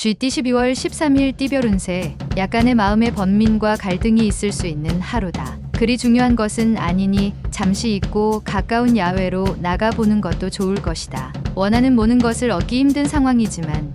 쥐띠 12월 13일 띠별 운세, 약간의 마음의 번민과 갈등이 있을 수 있는 하루다. 그리 중요한 것은 아니니 잠시 잊고 가까운 야외로 나가보는 것도 좋을 것이다. 원하는 모든 것을 얻기 힘든 상황이지만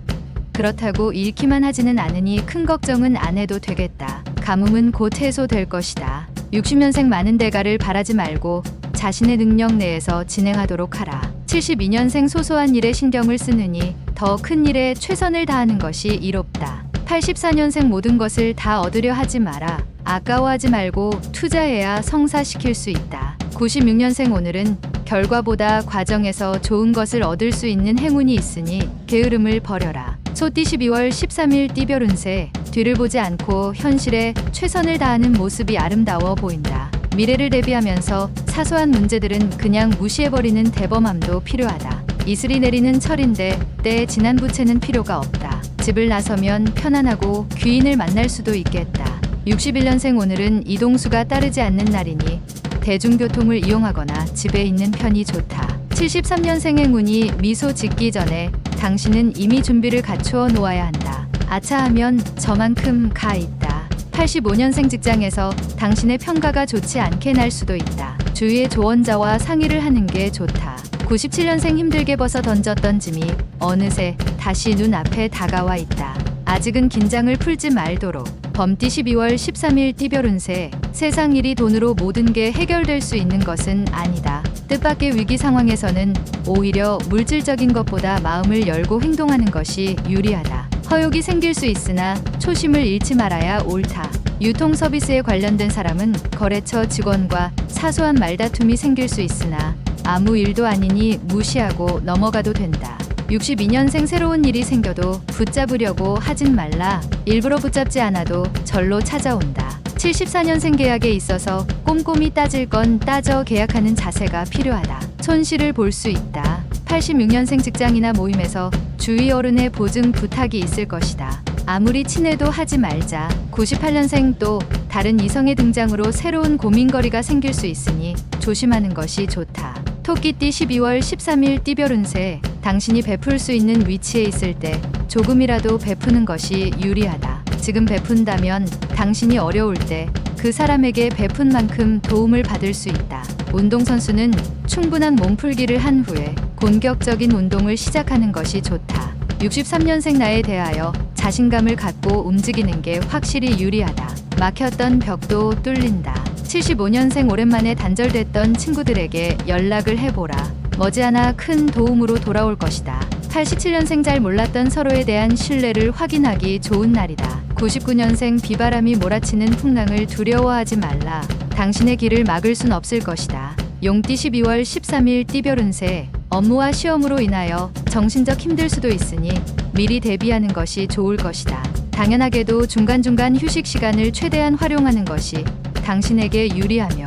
그렇다고 잃기만 하지는 않으니 큰 걱정은 안 해도 되겠다. 가뭄은 곧 해소될 것이다. 60년생 많은 대가를 바라지 말고 자신의 능력 내에서 진행하도록 하라. 72년생 소소한 일에 신경을 쓰느니 더 큰 일에 최선을 다하는 것이 이롭다. 84년생 모든 것을 다 얻으려 하지 마라. 아까워하지 말고 투자해야 성사시킬 수 있다. 96년생 오늘은 결과보다 과정에서 좋은 것을 얻을 수 있는 행운이 있으니 게으름을 버려라. 소띠 12월 13일 띠별 운세, 뒤를 보지 않고 현실에 최선을 다하는 모습이 아름다워 보인다. 미래를 대비하면서 사소한 문제들은 그냥 무시해버리는 대범함도 필요하다. 이슬이 내리는 철인데 때에 지난 부채는 필요가 없다. 집을 나서면 편안하고 귀인을 만날 수도 있겠다. 61년생 오늘은 이동수가 따르지 않는 날이니 대중교통을 이용하거나 집에 있는 편이 좋다. 73년생 행운이 미소 짓기 전에 당신은 이미 준비를 갖추어 놓아야 한다. 아차하면 저만큼 가 있다. 85년생 직장에서 당신의 평가가 좋지 않게 날 수도 있다. 주위의 조언자와 상의를 하는 게 좋다. 97년생 힘들게 벗어 던졌던 짐이 어느새 다시 눈앞에 다가와 있다. 아직은 긴장을 풀지 말도록. 범띠 12월 13일 띠별 운세, 세상 일이 돈으로 모든 게 해결될 수 있는 것은 아니다. 뜻밖의 위기 상황에서는 오히려 물질적인 것보다 마음을 열고 행동하는 것이 유리하다. 허욕이 생길 수 있으나 초심을 잃지 말아야 옳다. 유통 서비스에 관련된 사람은 거래처 직원과 사소한 말다툼이 생길 수 있으나 아무 일도 아니니 무시하고 넘어가도 된다. 62년생 새로운 일이 생겨도 붙잡으려고 하진 말라. 일부러 붙잡지 않아도 절로 찾아온다. 74년생 계약에 있어서 꼼꼼히 따질 건 따져 계약하는 자세가 필요하다. 손실을 볼 수 있다. 86년생 직장이나 모임에서 주위 어른의 보증 부탁이 있을 것이다. 아무리 친해도 하지 말자. 98년생 또 다른 이성의 등장으로 새로운 고민거리가 생길 수 있으니 조심하는 것이 좋다. 토끼띠 12월 13일 띠별 운세, 당신이 베풀 수 있는 위치에 있을 때 조금이라도 베푸는 것이 유리하다. 지금 베푼다면 당신이 어려울 때 그 사람에게 베푼 만큼 도움을 받을 수 있다. 운동선수는 충분한 몸풀기를 한 후에 본격적인 운동을 시작하는 것이 좋다. 63년생 나에 대하여 자신감을 갖고 움직이는 게 확실히 유리하다. 막혔던 벽도 뚫린다. 75년생 오랜만에 단절됐던 친구들에게 연락을 해보라. 머지않아 큰 도움으로 돌아올 것이다. 87년생 잘 몰랐던 서로에 대한 신뢰를 확인하기 좋은 날이다. 99년생 비바람이 몰아치는 풍랑을 두려워하지 말라. 당신의 길을 막을 순 없을 것이다. 용띠 12월 13일 띠별 운세, 업무와 시험으로 인하여 정신적 힘들 수도 있으니 미리 대비하는 것이 좋을 것이다. 당연하게도 중간중간 휴식 시간을 최대한 활용하는 것이 당신에게 유리하며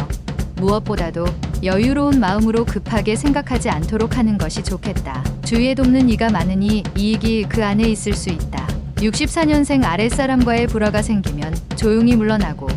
무엇보다도 여유로운 마음으로 급하게 생각하지 않도록 하는 것이 좋겠다. 주위에 돕는 이가 많으니 이익이 그 안에 있을 수 있다. 64년생 아랫사람과의 불화가 생기면 조용히 물러나고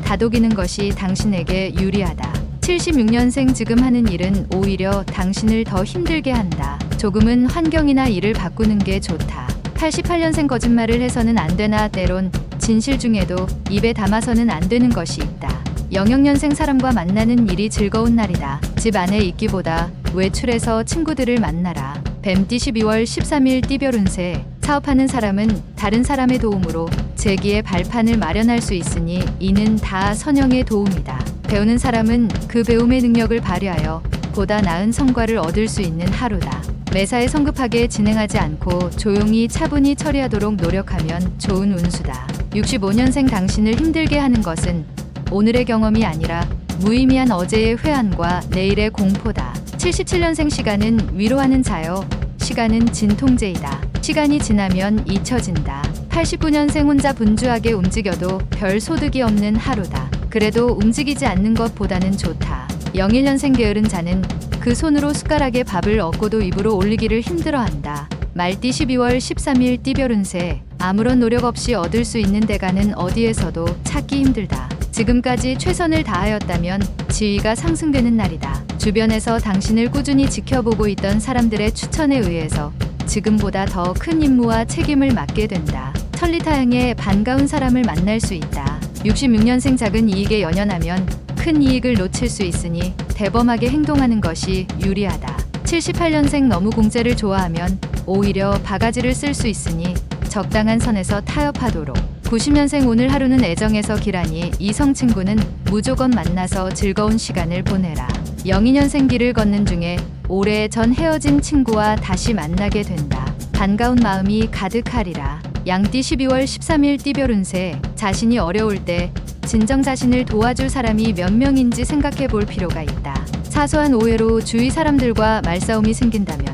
다독이는 것이 당신에게 유리하다. 76년생 지금 하는 일은 오히려 당신을 더 힘들게 한다. 조금은 환경이나 일을 바꾸는 게 좋다. 88년생 거짓말을 해서는 안 되나 때론 진실 중에도 입에 담아서는 안 되는 것이 있다. 00년생 사람과 만나는 일이 즐거운 날이다. 집 안에 있기보다 외출해서 친구들을 만나라. 뱀띠 12월 13일 띠별 운세, 사업하는 사람은 다른 사람의 도움으로 재기의 발판을 마련할 수 있으니 이는 다 선영의 도움이다. 배우는 사람은 그 배움의 능력을 발휘하여 보다 나은 성과를 얻을 수 있는 하루다. 매사에 성급하게 진행하지 않고 조용히 차분히 처리하도록 노력하면 좋은 운수다. 65년생 당신을 힘들게 하는 것은 오늘의 경험이 아니라 무의미한 어제의 회한과 내일의 공포다. 77년생 시간은 위로하는 자요. 시간은 진통제이다. 시간이 지나면 잊혀진다. 89년생 혼자 분주하게 움직여도 별 소득이 없는 하루다. 그래도 움직이지 않는 것보다는 좋다. 01년생 게으른 자는 그 손으로 숟가락에 밥을 얻고도 입으로 올리기를 힘들어한다. 말띠 12월 13일 띠별 운세, 아무런 노력 없이 얻을 수 있는 대가는 어디에서도 찾기 힘들다. 지금까지 최선을 다하였다면 지위가 상승되는 날이다. 주변에서 당신을 꾸준히 지켜보고 있던 사람들의 추천에 의해서 지금보다 더 큰 임무와 책임을 맡게 된다. 천리타향에 반가운 사람을 만날 수 있다. 66년생 작은 이익에 연연하면 큰 이익을 놓칠 수 있으니 대범하게 행동하는 것이 유리하다. 78년생 너무 공짜를 좋아하면 오히려 바가지를 쓸 수 있으니 적당한 선에서 타협하도록. 90년생 오늘 하루는 애정에서 길하니 이성 친구는 무조건 만나서 즐거운 시간을 보내라. 02년생 길을 걷는 중에 오래전 헤어진 친구와 다시 만나게 된다. 반가운 마음이 가득하리라. 양띠 12월 13일 띠별 운세. 자신이 어려울 때 진정 자신을 도와줄 사람이 몇 명인지 생각해 볼 필요가 있다. 사소한 오해로 주위 사람들과 말싸움이 생긴다면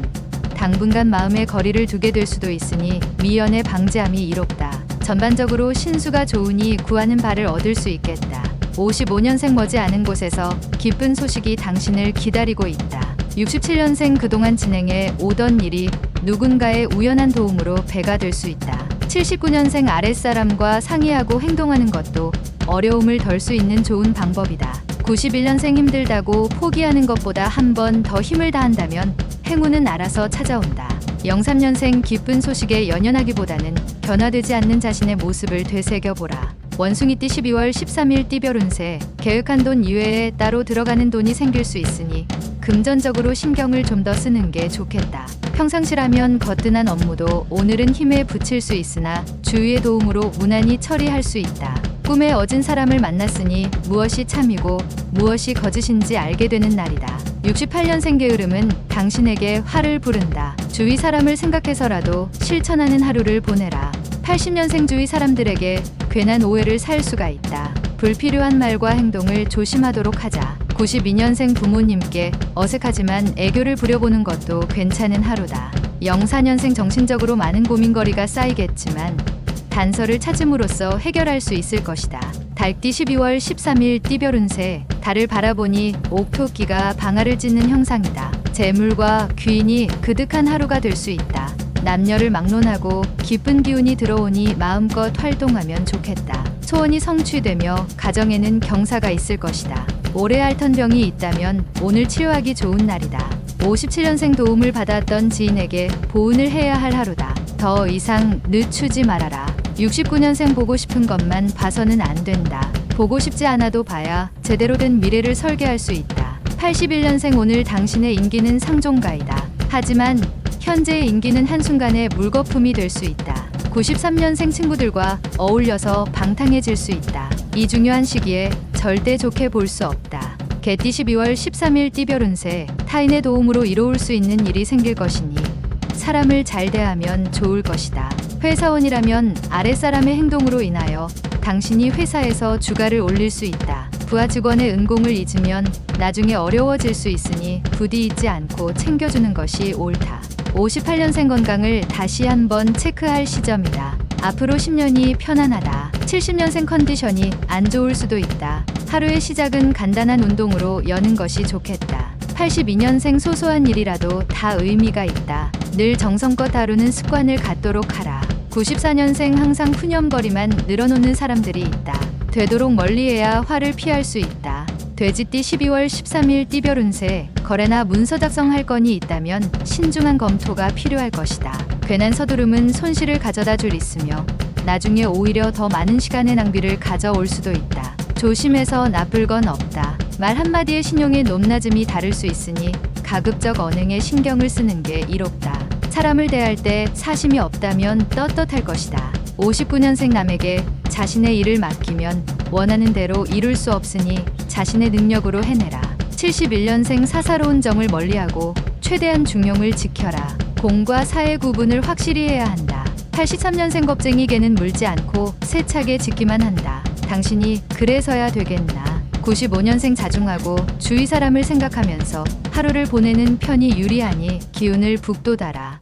당분간 마음의 거리를 두게 될 수도 있으니 미연에 방지함이 이롭다. 전반적으로 신수가 좋으니 구하는 바를 얻을 수 있겠다. 55년생 머지않은 곳에서 기쁜 소식이 당신을 기다리고 있다. 67년생 그동안 진행해 오던 일이 누군가의 우연한 도움으로 배가 될 수 있다. 79년생 아랫사람과 상의하고 행동하는 것도 어려움을 덜 수 있는 좋은 방법이다. 91년생 힘들다고 포기하는 것보다 한 번 더 힘을 다한다면 행운은 알아서 찾아온다. 03년생 기쁜 소식에 연연하기보다는 변화되지 않는 자신의 모습을 되새겨보라. 원숭이띠 12월 13일 띠별 운세. 계획한 돈 이외에 따로 들어가는 돈이 생길 수 있으니 금전적으로 신경을 좀 더 쓰는 게 좋겠다. 평상시라면 거뜬한 업무도 오늘은 힘에 부칠 수 있으나 주위의 도움으로 무난히 처리할 수 있다. 꿈에 어진 사람을 만났으니 무엇이 참이고 무엇이 거짓인지 알게 되는 날이다. 68년생 게으름은 당신에게 화를 부른다. 주위 사람을 생각해서라도 실천하는 하루를 보내라. 80년생 주위 사람들에게 괜한 오해를 살 수가 있다. 불필요한 말과 행동을 조심하도록 하자. 92년생 부모님께 어색하지만 애교를 부려보는 것도 괜찮은 하루다. 04년생 정신적으로 많은 고민거리가 쌓이겠지만 단서를 찾음으로써 해결할 수 있을 것이다. 달띠 12월 13일 띠별 운세. 달을 바라보니 옥토끼가 방아를 찢는 형상이다. 재물과 귀인이 그득한 하루가 될 수 있다. 남녀를 막론하고 기쁜 기운이 들어오니 마음껏 활동하면 좋겠다. 소원이 성취되며 가정에는 경사가 있을 것이다. 오래 앓던 병이 있다면 오늘 치료하기 좋은 날이다. 57년생 도움을 받았던 지인에게 보은을 해야 할 하루다. 더 이상 늦추지 말아라. 69년생 보고 싶은 것만 봐서는 안 된다. 보고 싶지 않아도 봐야 제대로 된 미래를 설계할 수 있다. 81년생 오늘 당신의 인기는 상종가이다. 하지만 현재의 인기는 한순간에 물거품이 될 수 있다. 93년생 친구들과 어울려서 방탕해질 수 있다. 이 중요한 시기에 절대 좋게 볼 수 없다. 개띠 12월 13일 띠별 운세. 타인의 도움으로 이로울 수 있는 일이 생길 것이니 사람을 잘 대하면 좋을 것이다. 회사원이라면 아랫사람의 행동으로 인하여 당신이 회사에서 주가를 올릴 수 있다. 부하 직원의 은공을 잊으면 나중에 어려워질 수 있으니 부디 잊지 않고 챙겨주는 것이 옳다. 58년생 건강을 다시 한번 체크할 시점이다. 앞으로 10년이 편안하다. 70년생 컨디션이 안 좋을 수도 있다. 하루의 시작은 간단한 운동으로 여는 것이 좋겠다. 82년생 소소한 일이라도 다 의미가 있다. 늘 정성껏 다루는 습관을 갖도록 하라. 94년생 항상 푸념거리만 늘어놓는 사람들이 있다. 되도록 멀리해야 화를 피할 수 있다. 돼지띠 12월 13일 띠별 운세. 거래나 문서 작성할 건이 있다면 신중한 검토가 필요할 것이다. 괜한 서두름은 손실을 가져다 줄 있으며 나중에 오히려 더 많은 시간의 낭비를 가져올 수도 있다. 조심해서 나쁠 건 없다. 말 한마디의 신용의 높낮음이 다를 수 있으니 가급적 언행에 신경을 쓰는 게 이롭다. 사람을 대할 때 사심이 없다면 떳떳할 것이다. 59년생 남에게 자신의 일을 맡기면 원하는 대로 이룰 수 없으니 자신의 능력으로 해내라. 71년생 사사로운 정을 멀리하고 최대한 중용을 지켜라. 공과 사의 구분을 확실히 해야 한다. 83년생 겁쟁이 개는 물지 않고 세차게 짖기만 한다. 당신이 그래서야 되겠나. 95년생 자중하고 주위 사람을 생각하면서 하루를 보내는 편이 유리하니 기운을 북돋아라.